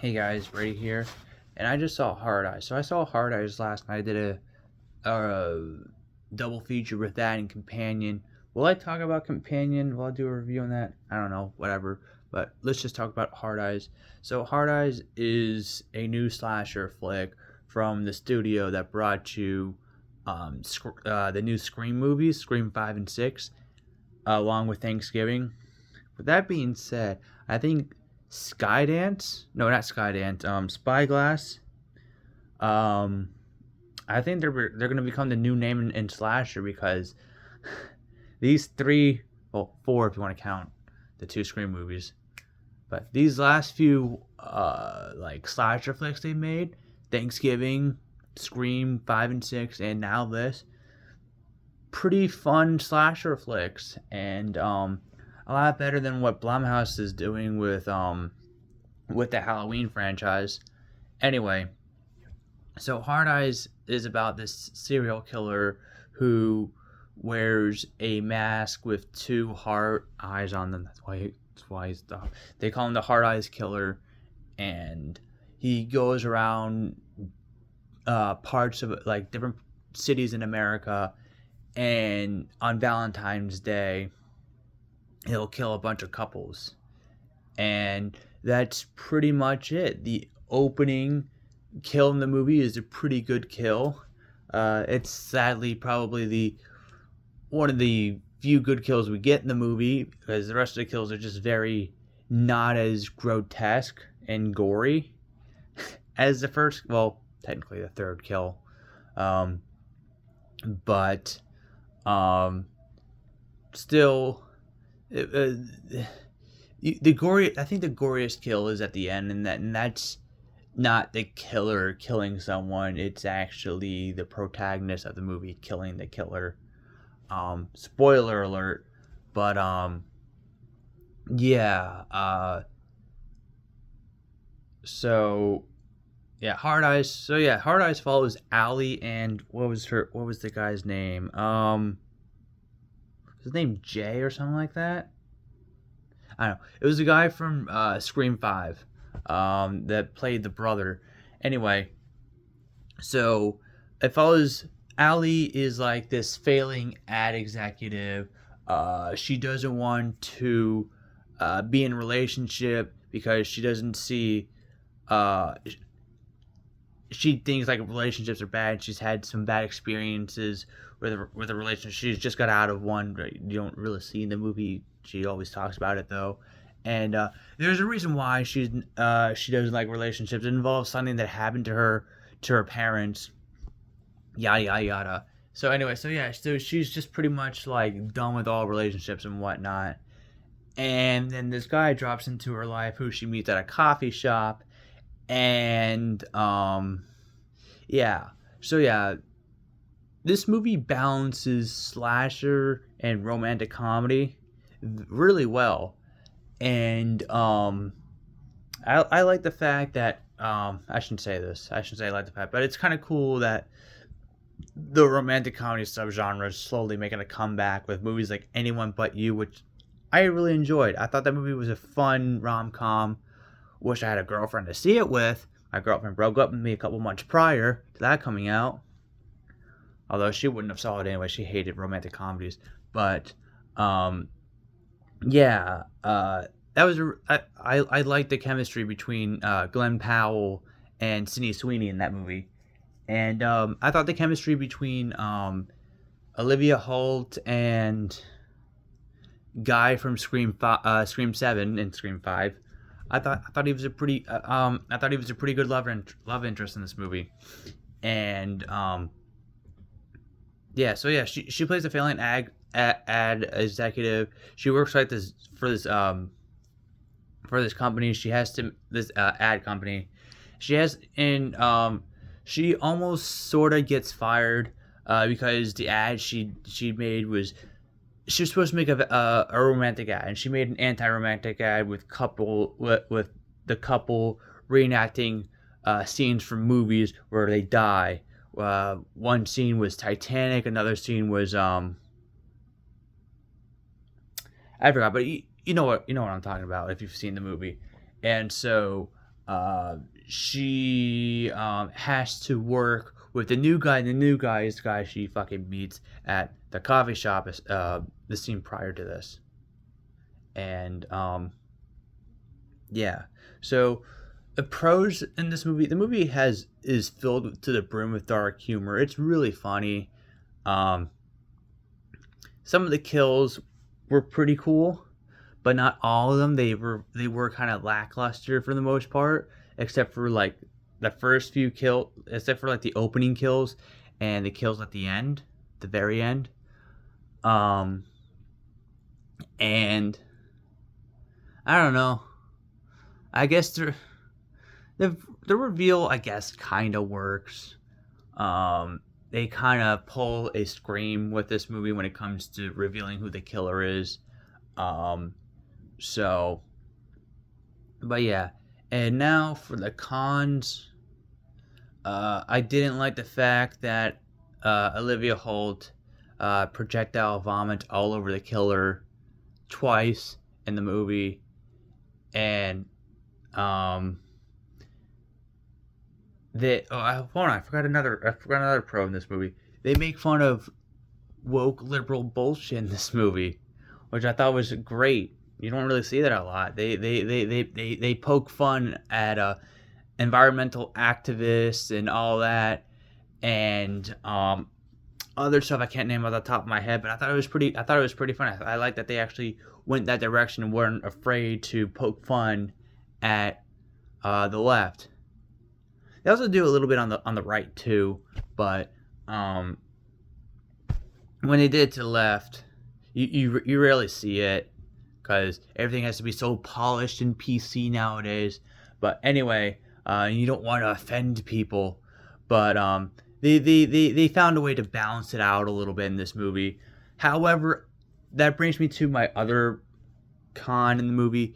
Hey guys, Brady here, and I just saw Hard Eyes. So I saw Hard Eyes last night. I did a double feature with that and Companion. Will I talk about Companion? Will I do a review on that? I don't know, whatever. But let's just talk about Hard Eyes. So Hard Eyes is a new slasher flick from the studio that brought you the new Scream movies, Scream 5 and 6, along with Thanksgiving. With that being said, I think Skydance, no, not Skydance, Spyglass. Um, I think they're gonna become the new name in slasher because these three, well, four if you want to count the two Scream movies, but these last few like slasher flicks they made, Thanksgiving, Scream 5 and 6, and now this, pretty fun slasher flicks, and a lot better than what Blumhouse is doing with the Halloween franchise. Anyway, so Hard Eyes is about this serial killer who wears a mask with two heart eyes on them. That's why they call him the Hard Eyes Killer, and he goes around parts of like different cities in America, and on Valentine's Day he'll kill a bunch of couples, and that's pretty much it. The opening kill in the movie is a pretty good kill. It's sadly probably the one of the few good kills we get in the movie because the rest of the kills are just very not as grotesque and gory as the first. Well, technically the third kill, um, but um, still, the gory. I think the goriest kill is at the end, and that's not the killer killing someone. It's actually the protagonist of the movie killing the killer. Spoiler alert, but yeah. So yeah, Hard Eyes. So yeah, Hard Eyes follows Allie and what was the guy's name? Was his name Jay or something like that? I don't know. It was the guy from Scream 5 that played the brother. Anyway, so it follows Allie is like this failing ad executive. She doesn't want to be in a relationship because she doesn't see. Uh, she thinks like relationships are bad. She's had some bad experiences with a relationship. She's just got out of one. Right? You don't really see in the movie. She always talks about it though, and there's a reason why she doesn't like relationships. It involves something that happened to her parents. Yada yada yada. So anyway, so yeah, so she's just pretty much like done with all relationships and whatnot. And then this guy drops into her life who she meets at a coffee shop, and yeah. So yeah, this movie balances slasher and romantic comedy really well, and I like the fact that I shouldn't say this. I shouldn't say I like the fact, but it's kind of cool that the romantic comedy subgenre is slowly making a comeback with movies like Anyone But You, which I really enjoyed. I thought that movie was a fun rom com. Wish I had a girlfriend to see it with. My girlfriend broke up with me a couple months prior to that coming out. Although she wouldn't have saw it anyway. She hated romantic comedies. But um, yeah, that was I liked the chemistry between Glenn Powell and Sydney Sweeney in that movie, and I thought the chemistry between Olivia Holt and guy from Scream 7 and Scream 5. I thought he was a pretty I thought he was a pretty good love interest in this movie, and yeah, so yeah, she plays a failing ad executive. She works like this for this company. She has to this ad company. She has in she almost sort of gets fired because the ad she made was she was supposed to make a romantic ad, and she made an anti-romantic ad with the couple reenacting scenes from movies where they die. One scene was Titanic, another scene was I forgot, but you know what I'm talking about if you've seen the movie, and so uh, she has to work with the new guy. And the new guy is the guy she fucking meets at the coffee shop. The scene prior to this, and yeah. So the pros in this movie, the movie is filled to the brim with dark humor. It's really funny. Um, some of the kills were pretty cool, but not all of them. They were kind of lackluster for the most part, except for like the first few kill, except for like the opening kills and the kills at the end, the very end. Um, and I don't know. I guess the the reveal, I guess, kind of works. Um, they kind of pull a Scream with this movie when it comes to revealing who the killer is. Um, so, but yeah. And now for the cons. I didn't like the fact that Olivia Holt projectile vomit all over the killer twice in the movie, and um, hold on, I forgot another pro in this movie. They make fun of woke liberal bullshit in this movie, which I thought was great. You don't really see that a lot. They poke fun at environmental activists and all that, and other stuff I can't name off the top of my head. But I thought it was pretty fun. I like that they actually went that direction and weren't afraid to poke fun at the left. They also do a little bit on the right too, but when they did it to the left, you rarely see it because everything has to be so polished and PC nowadays. But anyway, you don't want to offend people, but they found a way to balance it out a little bit in this movie. However, that brings me to my other con in the movie.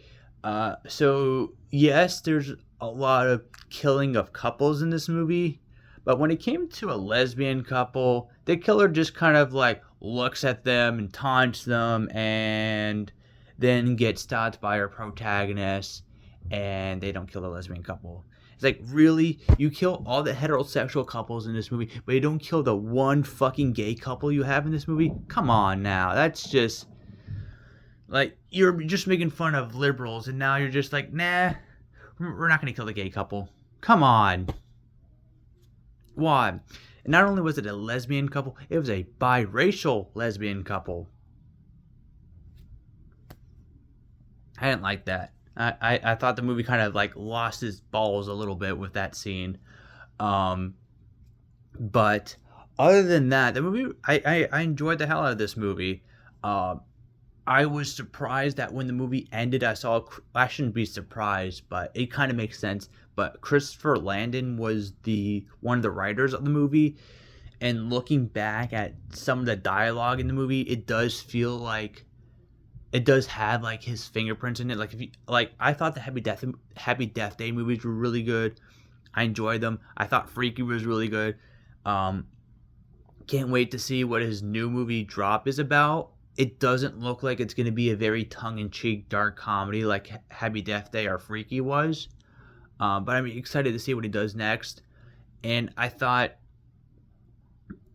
So yes, there's a lot of killing of couples in this movie, but when it came to a lesbian couple, the killer just kind of like looks at them and taunts them, and then gets stopped by our protagonist, and they don't kill the lesbian couple. It's like, really? You kill all the heterosexual couples in this movie, but you don't kill the one fucking gay couple you have in this movie? Come on now. That's just like, you're just making fun of liberals, and now you're just like, nah, we're not going to kill the gay couple. Come on. Why? And not only was it a lesbian couple, it was a biracial lesbian couple. I didn't like that. I thought the movie kind of like lost his balls a little bit with that scene. Um, but other than that, the movie, I enjoyed the hell out of this movie. Uh, I was surprised that when the movie ended, I shouldn't be surprised, but it kind of makes sense. But Christopher Landon was one of the writers of the movie, and looking back at some of the dialogue in the movie, it does feel like it does have like his fingerprints in it. Like, I thought the Happy Death Day movies were really good. I enjoyed them. I thought Freaky was really good. Can't wait to see what his new movie Drop is about. It doesn't look like it's going to be a very tongue-in-cheek dark comedy like Happy Death Day or Freaky was. But I'm excited to see what he does next. And I thought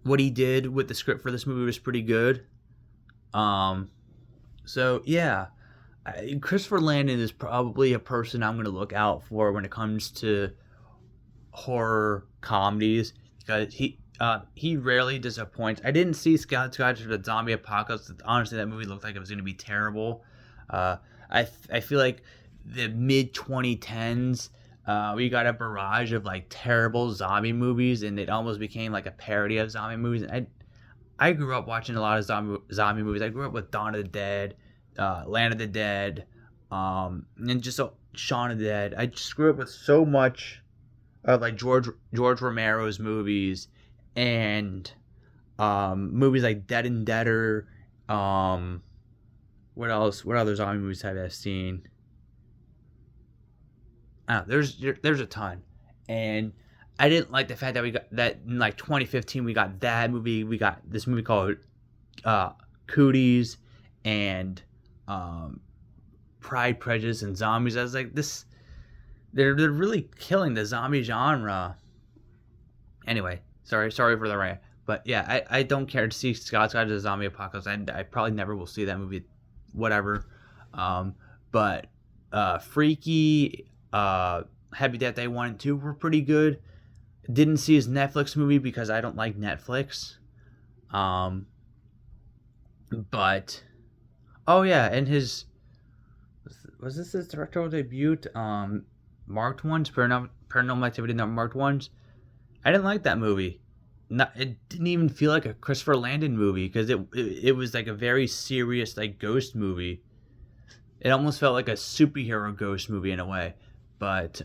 what he did with the script for this movie was pretty good. So yeah, Christopher Landon is probably a person I'm going to look out for when it comes to horror comedies, because he rarely disappoints. I didn't see Scott for the Zombie Apocalypse. Honestly, that movie looked like it was going to be terrible. I feel like the mid 2010s, we got a barrage of like terrible zombie movies, and it almost became like a parody of zombie movies. And I grew up watching a lot of zombie movies. I grew up with Dawn of the Dead, Land of the Dead, and just Shaun of the Dead. I just grew up with so much of like George Romero's movies, and movies like Dead and Deader. What else? What other zombie movies have I seen? There's a ton, and I didn't like the fact that we got that in like 2015. We got that movie. We got this movie called Cooties, and Pride, Prejudice, and Zombies. I was like, this they're really killing the zombie genre. Anyway, sorry for the rant. But yeah, I don't care to see Scott's Guide to the Zombie Apocalypse. I probably never will see that movie, whatever. Um, but Freaky, Happy Death Day 1 and 2 were pretty good. Didn't see his Netflix movie because I don't like Netflix. Um, but oh yeah, and his was this his directorial debut? Marked Ones, Paranormal Activity, not Marked Ones. I didn't like that movie. Not, it didn't even feel like a Christopher Landon movie because it was like a very serious like ghost movie. It almost felt like a superhero ghost movie in a way. But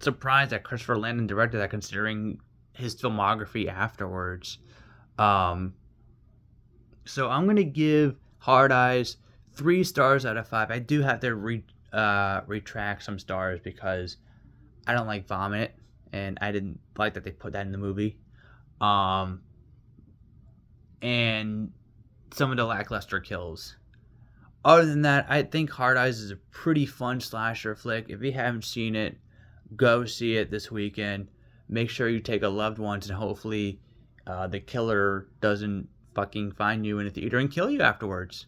surprised that Christopher Landon directed that considering his filmography afterwards. Um, so I'm gonna give Hard Eyes 3 stars out of 5. I do have to retract some stars because I don't like vomit, and I didn't like that they put that in the movie. Um, and some of the lackluster kills. Other than that, I think Hard Eyes is a pretty fun slasher flick. If you haven't seen it, go see it this weekend. Make sure you take a loved ones, and hopefully the killer doesn't fucking find you in a theater and kill you afterwards.